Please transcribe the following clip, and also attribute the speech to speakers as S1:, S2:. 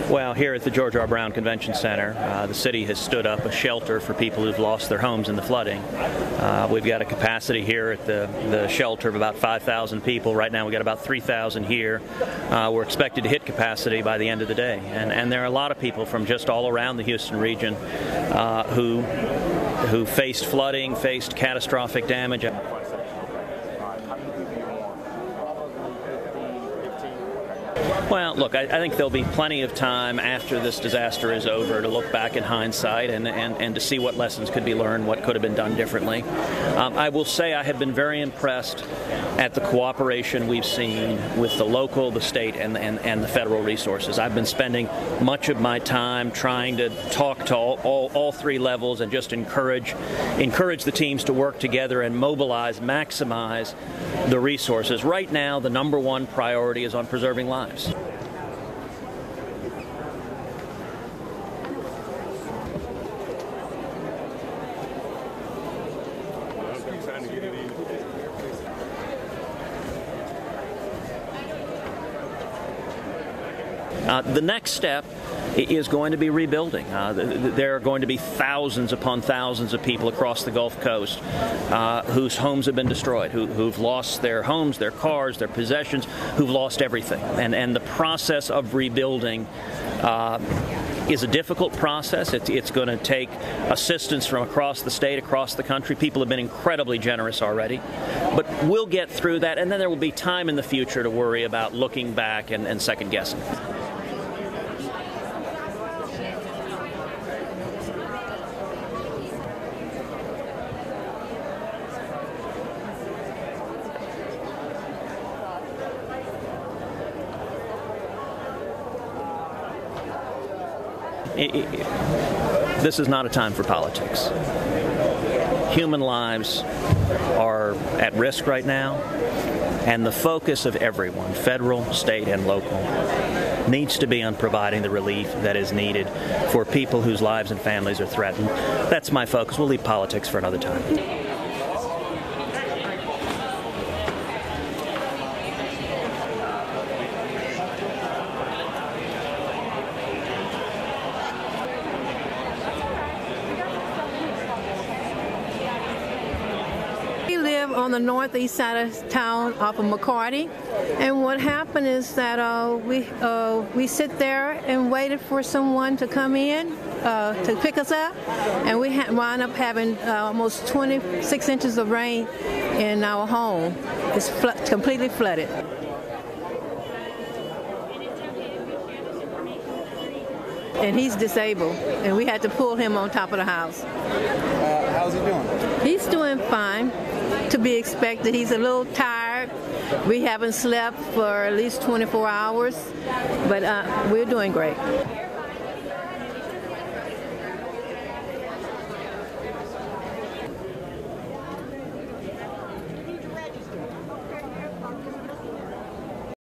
S1: Well, here at the George R. Brown Convention Center, the city has stood up a shelter for people who've lost their homes in the flooding. We've got a capacity here at the shelter of about 5,000 people. Right now we've got about 3,000 here. We're expected to hit capacity by the end of the day. And there are a lot of people from just all around the Houston region who faced flooding, faced catastrophic damage. Well, look, I think there'll be plenty of time after this disaster is over to look back in hindsight and to see what lessons could be learned, what could have been done differently. I will say I have been very impressed at the cooperation we've seen with the local, the state, and the federal resources. I've been spending much of my time trying to talk to all three levels and just encourage the teams to work together and mobilize, maximize the resources. Right now, the number one priority is on preserving lives. The next step is going to be rebuilding. There are going to be thousands upon thousands of people across the Gulf Coast whose homes have been destroyed, who've lost their homes, their cars, their possessions, who've lost everything. And the process of rebuilding is a difficult process. It's going to take assistance from across the state, across the country. People have been incredibly generous already. But we'll get through that, and then there will be time in the future to worry about looking back and second guessing. This is not a time for politics. Human lives are at risk right now, and the focus of everyone, federal, state, and local, needs to be on providing the relief that is needed for people whose lives and families are threatened. That's my focus. We'll leave politics for another time.
S2: On the northeast side of town off of McCarty, and what happened is that we sit there and waited for someone to come in to pick us up, and we wound up having almost 26 inches of rain in our home. It's completely flooded. And he's disabled, and we had to pull him on top of the house.
S3: How's he doing?
S2: He's doing fine. To be expected. He's a little tired. We haven't slept for at least 24 hours, but we're doing great.